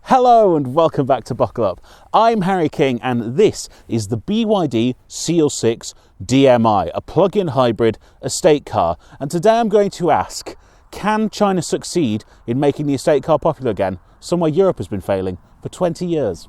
Hello and welcome back to Buckle Up. I'm Harry King and this is the BYD Seal 6 DMi, a plug-in hybrid estate car. And today I'm going to ask, can China succeed in making the estate car popular again, somewhere Europe has been failing for 20 years?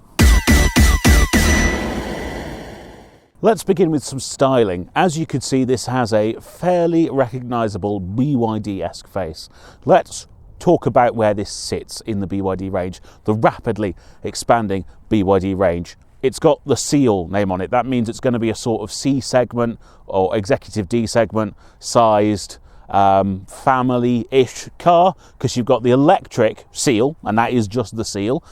Let's begin with some styling. As you can see, this has a fairly recognisable BYD-esque face. Let's talk about where this sits in the BYD range, the rapidly expanding BYD range. It's got the Seal name on it. That means it's going to be a sort of C segment or executive D segment sized family-ish car, because you've got the electric Seal, and that is just the Seal,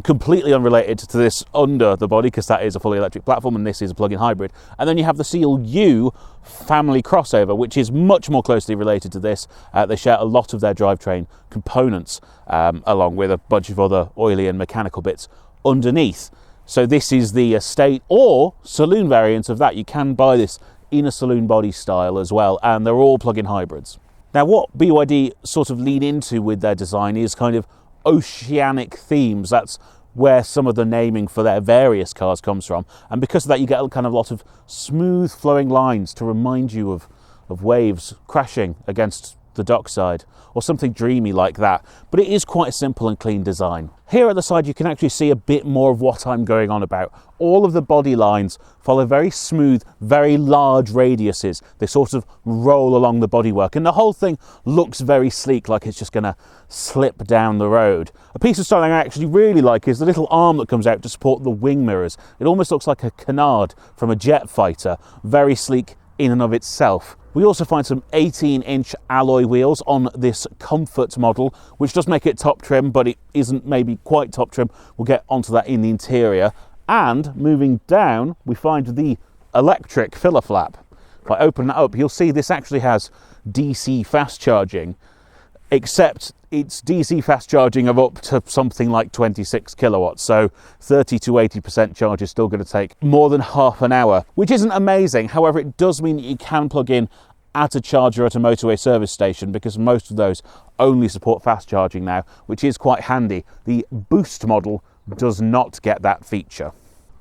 completely unrelated to this under the body, because that is a fully electric platform and this is a plug-in hybrid. And then you have the Seal U family crossover, which is much more closely related to this. They share a lot of their drivetrain components, along with a bunch of other oily and mechanical bits underneath. So this is the estate or saloon variant of that. You can buy this in a saloon body style as well, and they're all plug-in hybrids. Now, what BYD sort of lean into with their design is kind of oceanic themes. That's where some of the naming for their various cars comes from, and because of that you get a kind of lot of smooth flowing lines to remind you of waves crashing against the dockside, or something dreamy like that. But it is quite a simple and clean design. Here at the side you can actually see a bit more of what I'm going on about. All of the body lines follow very smooth, very large radiuses. They sort of roll along the bodywork, and the whole thing looks very sleek, like it's just going to slip down the road. A piece of styling I actually really like is the little arm that comes out to support the wing mirrors. It almost looks like a canard from a jet fighter. Very sleek in and of itself. We also find some 18-inch alloy wheels on this Comfort model, which does make it top trim, but it isn't maybe quite top trim. We'll get onto that in the interior. And moving down, we find the electric filler flap. If I open that up, you'll see this actually has DC fast charging, except it's DC fast charging of up to something like 26 kilowatts. So 30 to 80% charge is still going to take more than half an hour, which isn't amazing. However, it does mean that you can plug in at a charger at a motorway service station, because most of those only support fast charging now, which is quite handy. The Boost model does not get that feature.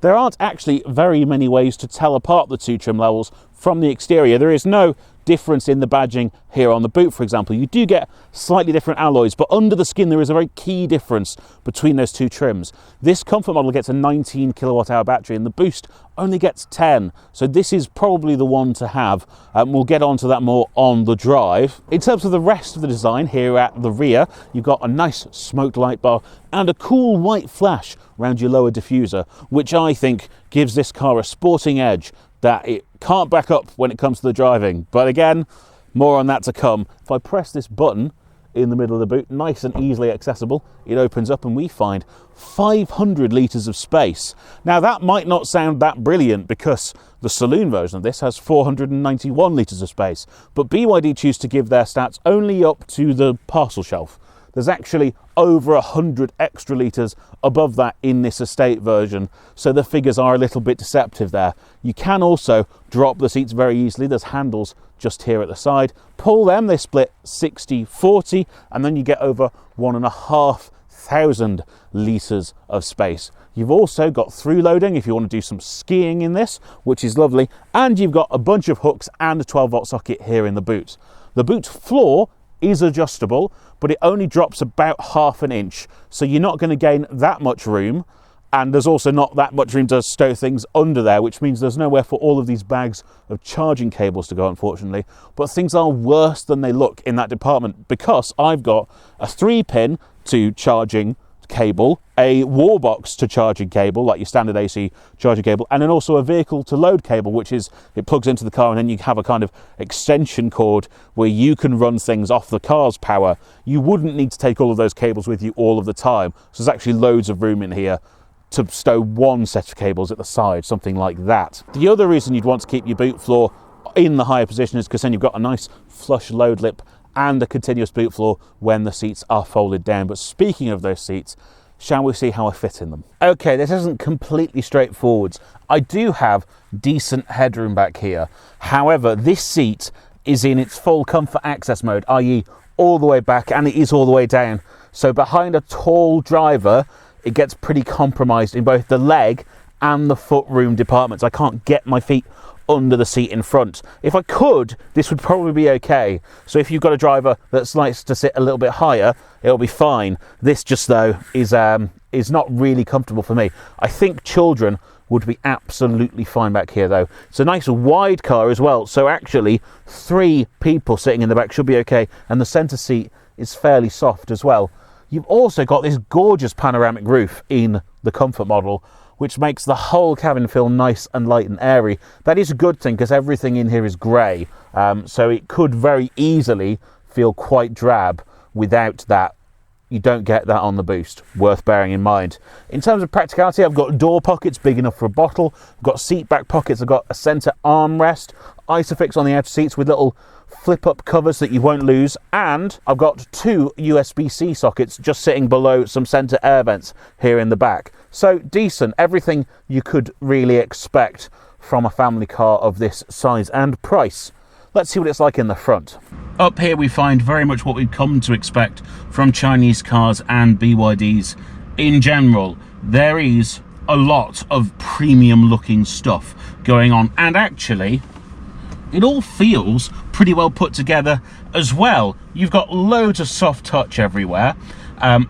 There aren't actually very many ways to tell apart the two trim levels from the exterior. There is no difference in the badging here on the boot, for example. You do get slightly different alloys, but under the skin there is a very key difference between those two trims. This Comfort model gets a 19 kilowatt hour battery and the Boost only gets 10. So this is probably the one to have. We'll get onto that more on the drive. In terms of the rest of the design, here at the rear, you've got a nice smoked light bar and a cool white flash around your lower diffuser, which I think gives this car a sporting edge that it can't back up when it comes to the driving. But again, more on that to come. If I press this button in the middle of the boot, nice and easily accessible, it opens up and we find 500 litres of space. Now that might not sound that brilliant, because the saloon version of this has 491 litres of space, but BYD choose to give their stats only up to the parcel shelf. There's actually over 100 extra litres above that in this estate version, so the figures are a little bit deceptive there. You can also drop the seats very easily. There's handles just here at the side. Pull them, they split 60-40, and then you get over 1,500 litres of space. You've also got through loading if you want to do some skiing in this, which is lovely, and you've got a bunch of hooks and a 12-volt socket here in the boot. The boot floor is adjustable, but it only drops about half an inch, so you're not going to gain that much room, and there's also not that much room to stow things under there, which means there's nowhere for all of these bags of charging cables to go, unfortunately. But things are worse than they look in that department, because I've got a 3-pin to charging cable, a wall box to charging cable, like your standard AC charging cable, and then also a vehicle to load cable, which is, it plugs into the car and then you have a kind of extension cord where you can run things off the car's power. You wouldn't need to take all of those cables with you all of the time, so there's actually loads of room in here to stow one set of cables at the side, something like that. The other reason you'd want to keep your boot floor in the higher position is because then you've got a nice flush load lip and a continuous boot floor when the seats are folded down. But speaking of those seats, shall we see how I fit in them? Okay, this isn't completely straightforward. I do have decent headroom back here. However, this seat is in its full comfort access mode, i.e. all the way back, and it is all the way down. So behind a tall driver, it gets pretty compromised in both the leg and the foot room departments. I can't get my feet under the seat in front. If I could, this would probably be okay. So if you've got a driver that likes to sit a little bit higher, it'll be fine. This just though is not really comfortable for me. I think children would be absolutely fine back here though. It's a nice wide car as well, so actually 3 people sitting in the back should be okay, and the centre seat is fairly soft as well. You've also got this gorgeous panoramic roof in the Comfort model, which makes the whole cabin feel nice and light and airy. That is a good thing because everything in here is grey, so it could very easily feel quite drab without that. You don't get that on the Boost, worth bearing in mind. In terms of practicality, I've got door pockets big enough for a bottle, I've got seat back pockets, I've got a centre armrest, Isofix on the outer seats with little flip-up covers that you won't lose, and I've got 2 USB-C sockets just sitting below some centre air vents here in the back. So decent, everything you could really expect from a family car of this size and price. Let's see what it's like in the front. Up here we find very much what we've come to expect from Chinese cars and BYDs in general. There is a lot of premium looking stuff going on, and actually it all feels pretty well put together as well. You've got loads of soft touch everywhere,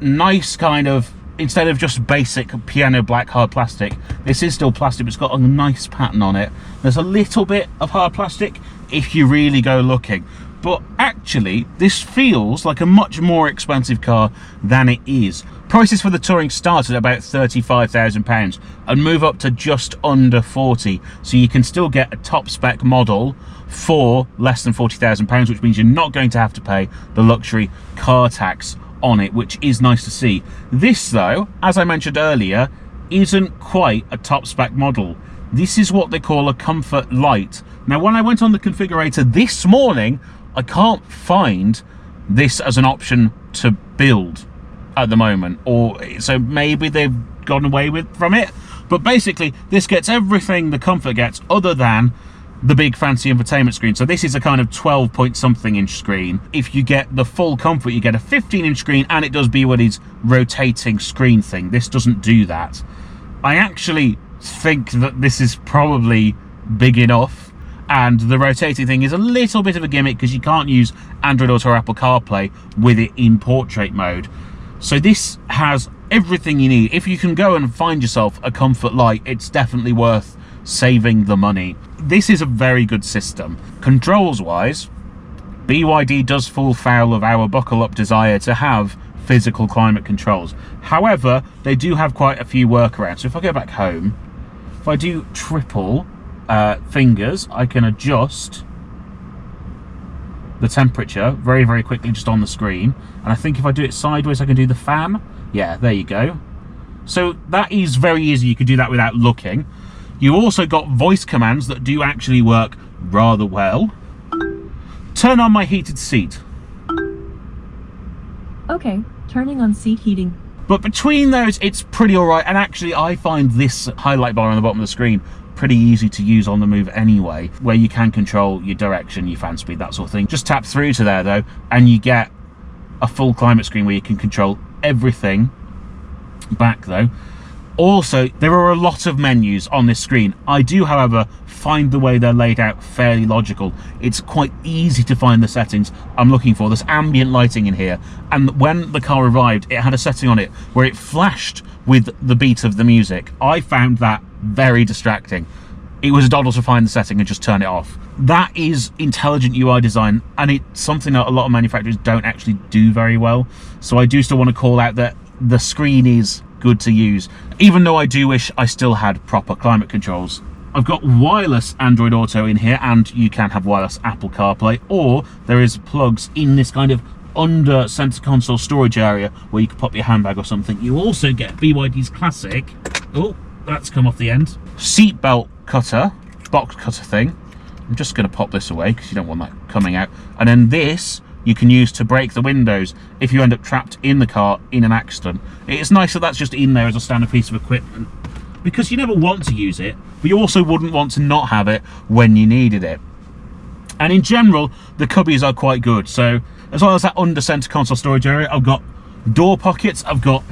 nice kind of, instead of just basic piano black hard plastic, this is still plastic, but it's got a nice pattern on it. There's a little bit of hard plastic if you really go looking, but actually this feels like a much more expensive car than it is. Prices for the Touring start at about £35,000 and move up to just under 40, so you can still get a top spec model for less than £40,000, which means you're not going to have to pay the luxury car tax on it, which is nice to see. This though, as I mentioned earlier, isn't quite a top spec model. This is what they call a Comfort Light. Now when I went on the configurator this morning, I can't find this as an option to build at the moment, or so maybe they've gone away from it, but basically this gets everything the Comfort gets other than the big fancy infotainment screen. So this is a kind of 12 point something inch screen. If you get the full Comfort, you get a 15-inch screen, and it does BYD's rotating screen thing. This doesn't do that. I actually think that this is probably big enough, and the rotating thing is a little bit of a gimmick because you can't use Android Auto or Apple CarPlay with it in portrait mode. So this has everything you need. If you can go and find yourself a Comfort Light, it's definitely worth saving the money. This is a very good system. Controls wise, BYD does fall foul of our buckle up desire to have physical climate controls. However, they do have quite a few workarounds. So if I go back home, if I do triple fingers, I can adjust the temperature very, very quickly just on the screen. And I think if I do it sideways, I can do the fan. Yeah, there you go. So that is very easy. You can do that without looking. You also got voice commands that do actually work rather well. Turn on my heated seat. Okay, turning on seat heating. But between those, it's pretty all right. And actually, I find this highlight bar on the bottom of the screen pretty easy to use on the move anyway, where you can control your direction, your fan speed, that sort of thing. Just tap through to there though, and you get a full climate screen where you can control everything back though. Also, there are a lot of menus on this screen. I do, however, find the way they're laid out fairly logical. It's quite easy to find the settings I'm looking for. There's ambient lighting in here, and when the car arrived, it had a setting on it where it flashed with the beat of the music. I found that very distracting. It was a doddle to find the setting and just turn it off. That is intelligent UI design, and it's something that a lot of manufacturers don't actually do very well. So I do still want to call out that the screen is good to use, even though I do wish I still had proper climate controls. I've got wireless Android Auto in here, and you can have wireless Apple CarPlay, or there is plugs in this kind of under center console storage area where you can pop your handbag or something. You also get BYD's classic, oh, that's come off the end, seatbelt cutter, box cutter thing. I'm just going to pop this away because you don't want that coming out. And then this you can use to break the windows if you end up trapped in the car in an accident. It's nice that that's just in there as a standard piece of equipment, because you never want to use it, but you also wouldn't want to not have it when you needed it. And in general, the cubbies are quite good. So as well as that under center console storage area, I've got door pockets, I've got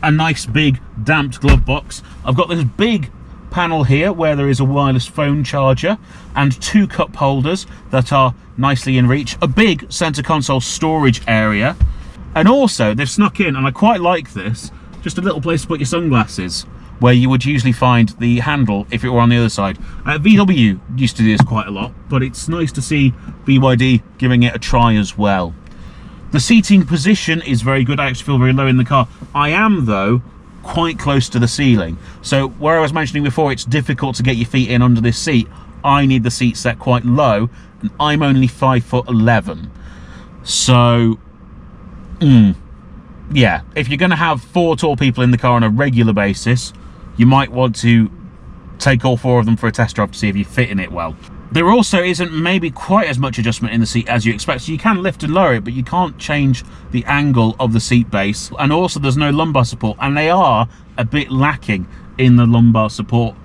a nice big damped glove box. I've got this big panel here where there is a wireless phone charger and 2 cup holders that are nicely in reach, a big center console storage area, and also they've snuck in, and I quite like this, just a little place to put your sunglasses, where you would usually find the handle if it were on the other side. VW used to do this quite a lot, but it's nice to see BYD giving it a try as well. The seating position is very good. I actually feel very low in the car. I am, though, quite close to the ceiling. So where I was mentioning before, it's difficult to get your feet in under this seat, I need the seat set quite low, and I'm only 5'11". So, yeah, if you're going to have 4 tall people in the car on a regular basis, you might want to take all 4 of them for a test drive to see if you fit in it well. There also isn't maybe quite as much adjustment in the seat as you expect, so you can lift and lower it, but you can't change the angle of the seat base. And also there's no lumbar support, and they are a bit lacking in the lumbar support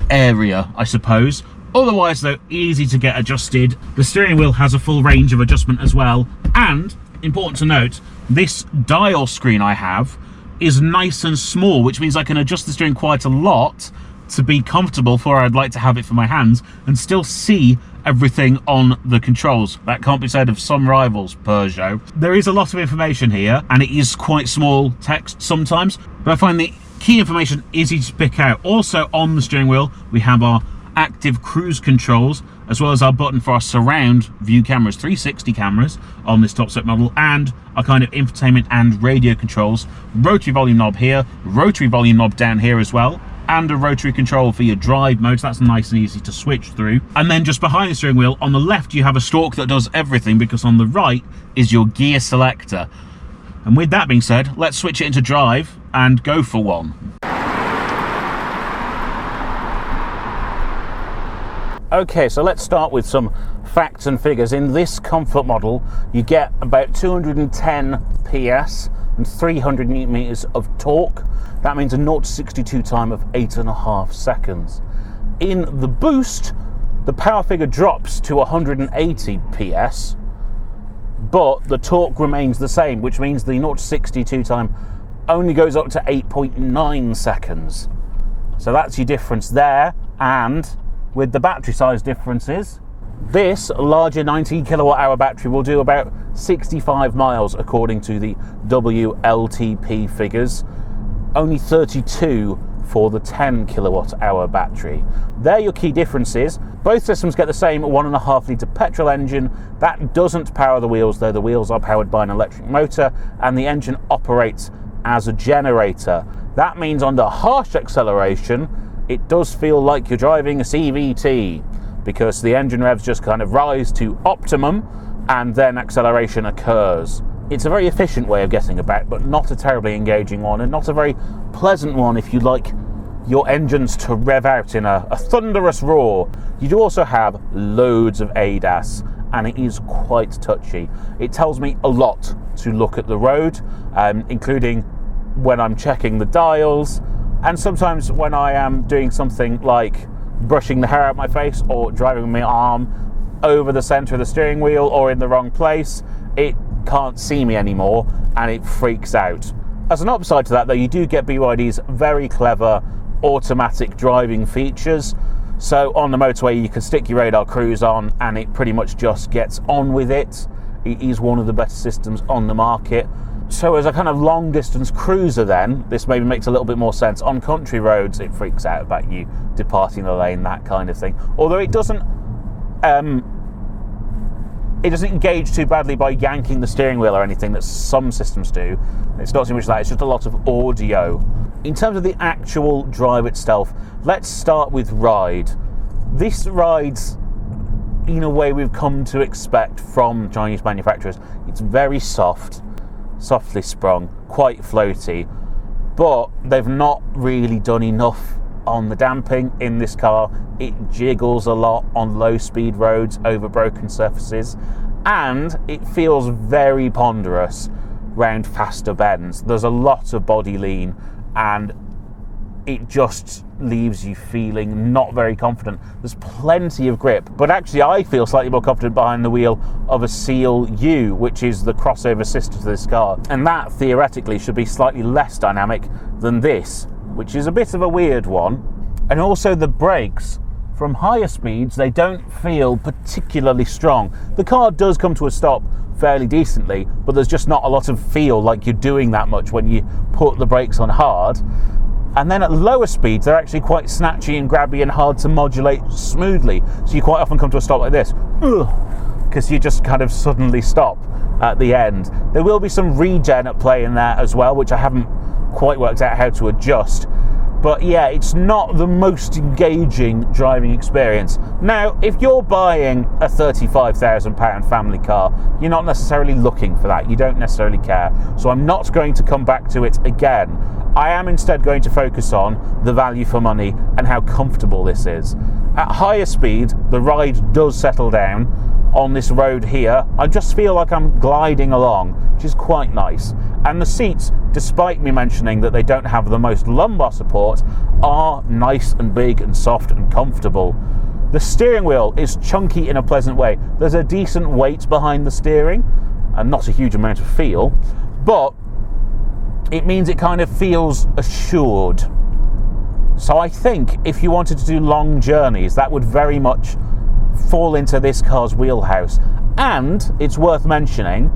area, I suppose. Otherwise though, easy to get adjusted. The steering wheel has a full range of adjustment as well, and important to note, this dial screen I have is nice and small, which means I can adjust the steering quite a lot to be comfortable for where I'd like to have it for my hands and still see everything on the controls. That can't be said of some rivals, Peugeot. There is a lot of information here, and it is quite small text sometimes, but I find the key information easy to pick out. Also on the steering wheel, we have our active cruise controls, as well as our button for our surround view cameras, 360 cameras on this top spec model, and our kind of infotainment and radio controls. Rotary volume knob here, rotary volume knob down here as well, and a rotary control for your drive mode, so that's nice and easy to switch through. And then just behind the steering wheel, on the left you have a stalk that does everything, because on the right is your gear selector. And with that being said, let's switch it into drive and go for one. Okay, so let's start with some facts and figures. In this comfort model, you get about 210 PS and 300 Newton meters of torque. That means a 0 to 62 time of 8.5 seconds. In the Boost, the power figure drops to 180 PS, but the torque remains the same, which means the 0 to 62 time only goes up to 8.9 seconds. So that's your difference there. And with the battery size differences, this larger 19 kilowatt hour battery will do about 65 miles according to the WLTP figures, only 32 for the 10 kilowatt hour battery. They're your key differences. Both systems get the same 1.5 litre petrol engine. That doesn't power the wheels, though. The wheels are powered by an electric motor, and the engine operates as a generator. That means under harsh acceleration, it does feel like you're driving a CVT, because the engine revs just kind of rise to optimum and then acceleration occurs. It's a very efficient way of getting about, but not a terribly engaging one, and not a very pleasant one if you like your engines to rev out in a thunderous roar. You do also have loads of ADAS, and it is quite touchy. It tells me a lot to look at the road, including when I'm checking the dials, and sometimes when I am doing something like brushing the hair out my face or driving my arm over the center of the steering wheel or in the wrong place. It can't see me anymore and it freaks out. As an upside to that though, you do get BYD's very clever automatic driving features. So on the motorway you can stick your radar cruise on and it pretty much just gets on with it. It is one of the better systems on the market. So as a kind of long distance cruiser then, this maybe makes a little bit more sense. On country roads it freaks out about you departing the lane, that kind of thing. Although it doesn't engage too badly by yanking the steering wheel or anything that some systems do. It's not too much of that, it's just a lot of audio. In terms of the actual drive itself, let's start with ride. This rides in a way we've come to expect from Chinese manufacturers. It's very soft, softly sprung, quite floaty, but they've not really done enough on the damping in this car. It jiggles a lot on low speed roads over broken surfaces, and it feels very ponderous round faster bends. There's a lot of body lean, and it just leaves you feeling not very confident. There's plenty of grip, but actually I feel slightly more confident behind the wheel of a Seal U, which is the crossover sister to this car, and that theoretically should be slightly less dynamic than this, which is a bit of a weird one. And also the brakes, from higher speeds, they don't feel particularly strong. The car does come to a stop fairly decently, but there's just not a lot of feel like you're doing that much when you put the brakes on hard. And then at lower speeds, they're actually quite snatchy and grabby and hard to modulate smoothly. So you quite often come to a stop like this, because you just kind of suddenly stop at the end. There will be some regen at play in there as well, which I haven't quite worked out how to adjust. But yeah, it's not the most engaging driving experience. Now, if you're buying a £35,000 family car, you're not necessarily looking for that. You don't necessarily care. So I'm not going to come back to it again. I am instead going to focus on the value for money and how comfortable this is. At higher speed, the ride does settle down. On this road here, I just feel like I'm gliding along, which is quite nice. And the seats, despite me mentioning that they don't have the most lumbar support, are nice and big and soft and comfortable. The steering wheel is chunky in a pleasant way. There's a decent weight behind the steering and not a huge amount of feel, but it means it kind of feels assured. So I think if you wanted to do long journeys, that would very much fall into this car's wheelhouse. And it's worth mentioning,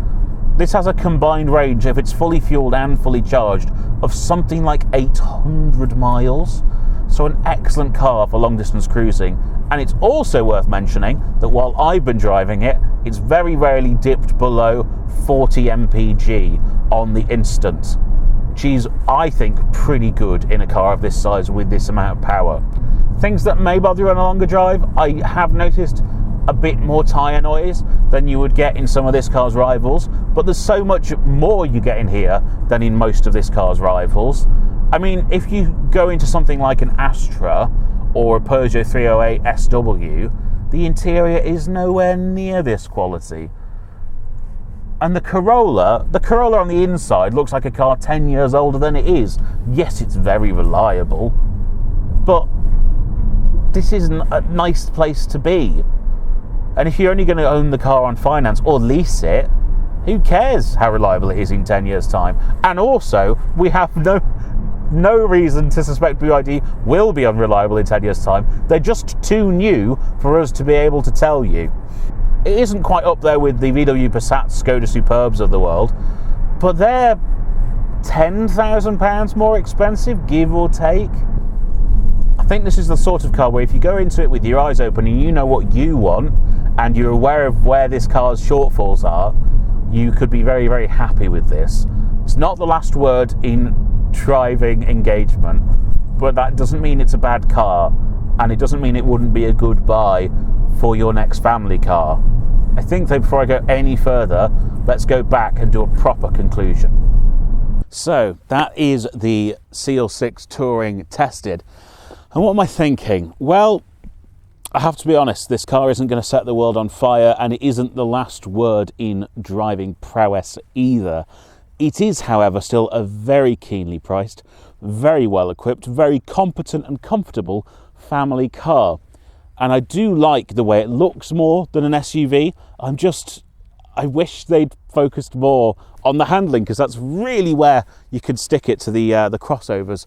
this has a combined range, if it's fully fueled and fully charged, of something like 800 miles. So an excellent car for long distance cruising. And it's also worth mentioning that while I've been driving it, it's very rarely dipped below 40 mpg on the instant. Which is, I think, pretty good in a car of this size with this amount of power. Things that may bother you on a longer drive, I have noticed a bit more tyre noise than you would get in some of this car's rivals, but there's so much more you get in here than in most of this car's rivals. I mean, if you go into something like an Astra or a Peugeot 308 SW, the interior is nowhere near this quality. And the Corolla on the inside looks like a car 10 years older than it is. Yes, it's very reliable, but this isn't a nice place to be. And if you're only going to own the car on finance or lease it, who cares how reliable it is in 10 years' time? And also, we have no reason to suspect BYD will be unreliable in 10 years' time. They're just too new for us to be able to tell you. It isn't quite up there with the VW Passat Skoda Superbs of the world, but they're £10,000 more expensive, give or take. I think this is the sort of car where if you go into it with your eyes open and you know what you want and you're aware of where this car's shortfalls are, you could be very, very happy with this. It's not the last word in driving engagement, but that doesn't mean it's a bad car, and it doesn't mean it wouldn't be a good buy for your next family car. I think that before I go any further, let's go back and do a proper conclusion. So that is the Seal 6 Touring tested. And what am I thinking? Well, I have to be honest, this car isn't going to set the world on fire, and it isn't the last word in driving prowess either. It is, however, still a very keenly priced, very well equipped, very competent and comfortable family car. And I do like the way it looks more than an SUV. I wish they'd focused more on the handling, because that's really where you can stick it to the crossovers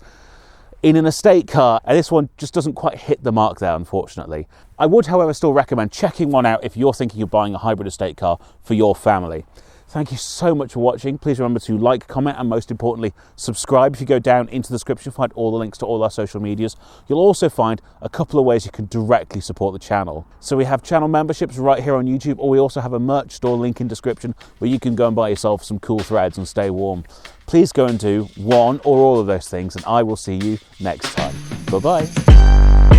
in an estate car, and this one just doesn't quite hit the mark there, unfortunately. I would, however, still recommend checking one out if you're thinking of buying a hybrid estate car for your family. Thank you so much for watching. Please remember to like, comment, and most importantly, subscribe. If you go down into the description, find all the links to all our social medias. You'll also find a couple of ways you can directly support the channel. So we have channel memberships right here on YouTube, or we also have a merch store link in description where you can go and buy yourself some cool threads and stay warm. Please go and do one or all of those things, and I will see you next time. Bye-bye.